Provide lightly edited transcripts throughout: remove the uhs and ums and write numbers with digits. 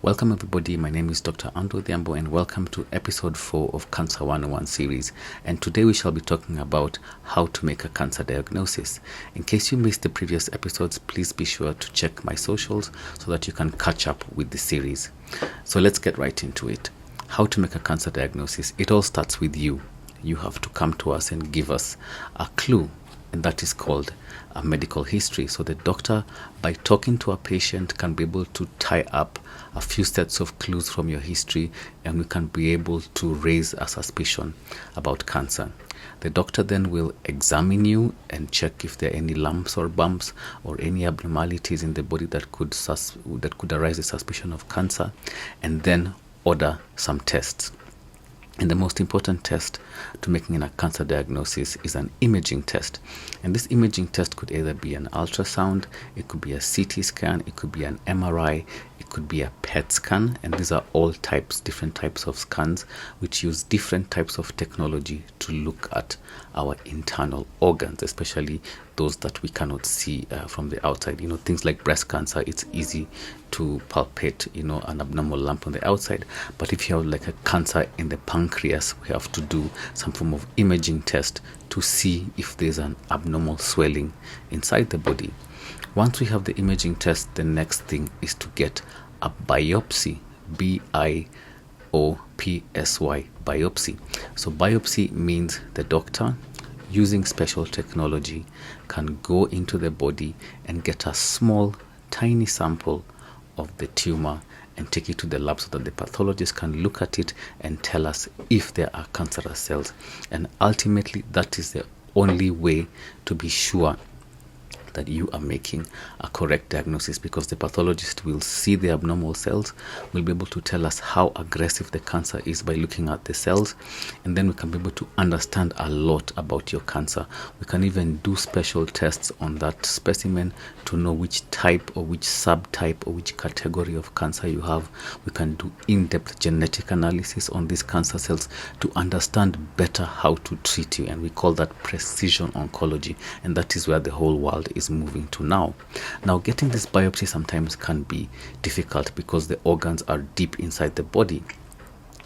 Welcome everybody, my name is Dr. Odhiambo and welcome to episode 4 of Cancer 101 series, and today we shall be talking about how to make a cancer diagnosis. In case you missed the previous episodes, please be sure to check my socials so that you can catch up with the series. So let's get right into it. How to make a cancer diagnosis. It all starts with you. You have to come to us and give us a clue, and that is called a medical history. So the doctor, by talking to a patient, can be able to tie up a few sets of clues from your history, and we can be able to raise a suspicion about cancer. The doctor then will examine you and check if there are any lumps or bumps or any abnormalities in the body that could arise the suspicion of cancer, and then order some tests. And the most important test to making a cancer diagnosis is an imaging test. And this imaging test could either be an ultrasound, it could be a CT scan, it could be an MRI, it could be a PET scan. And these are all different types of scans which use different types of technology to look at our internal organs, especially those that we cannot see from the outside. Things like breast cancer, it's easy to palpate, an abnormal lump on the outside. But if you have like a cancer in the pancreas, we have to do some form of imaging test to see if there's an abnormal swelling inside the body. Once we have the imaging test, the next thing is to get a biopsy, biopsy, biopsy. So biopsy means the doctor, using special technology, can go into the body and get a small, tiny sample of the tumor and take it to the lab so that the pathologist can look at it and tell us if there are cancerous cells. And ultimately, that is the only way to be sure that you are making a correct diagnosis, because the pathologist will see the abnormal cells, will be able to tell us how aggressive the cancer is by looking at the cells, and then we can be able to understand a lot about your cancer. We can even do special tests on that specimen to know which type or which subtype or which category of cancer you have. We can do in-depth genetic analysis on these cancer cells to understand better how to treat you, and we call that precision oncology, and that is where the whole world is moving to now. Now, getting this biopsy sometimes can be difficult because the organs are deep inside the body.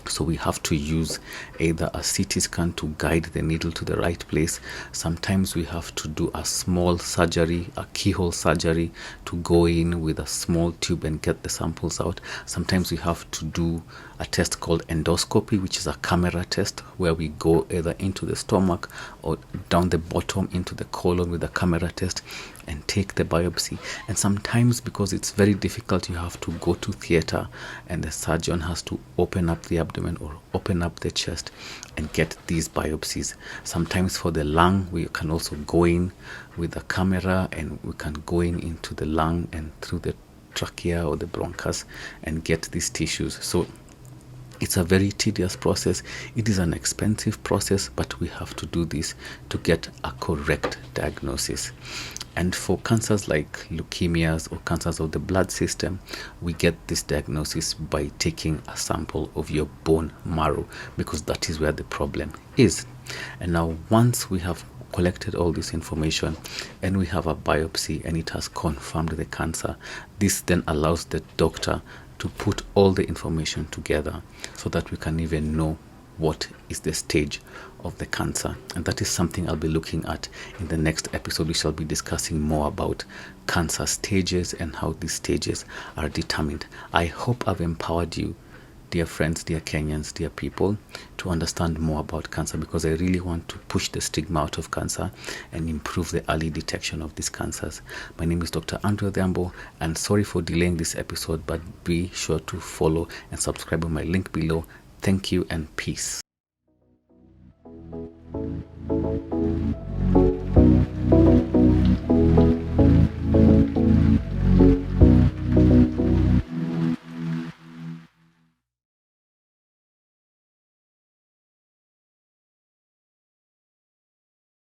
So we have to use either a CT scan to guide the needle to the right place. Sometimes we have to do a small surgery, a keyhole surgery, to go in with a small tube and get the samples out. Sometimes we have to do a test called endoscopy, which is a camera test where we go either into the stomach or down the bottom into the colon with a camera test and take the biopsy. And sometimes, because it's very difficult, you have to go to theater and the surgeon has to open up the abdomen or open up the chest and get these biopsies. Sometimes for the lung, we can also go in with a camera and we can go into the lung and through the trachea or the bronchus and get these tissues. So it's a very tedious process. It is an expensive process, but we have to do this to get a correct diagnosis. And for cancers like leukemias or cancers of the blood system, we get this diagnosis by taking a sample of your bone marrow, because that is where the problem is. And now, once we have collected all this information and we have a biopsy and it has confirmed the cancer, this then allows the doctor to put all the information together so that we can even know what is the stage of the cancer. And that is something I'll be looking at in the next episode. We shall be discussing more about cancer stages and how these stages are determined. I hope I've empowered you, dear friends, dear Kenyans, dear people, to understand more about cancer, because I really want to push the stigma out of cancer and improve the early detection of these cancers. My name is Dr. Odhiambo, and sorry for delaying this episode, but be sure to follow and subscribe on my link below. Thank you and peace.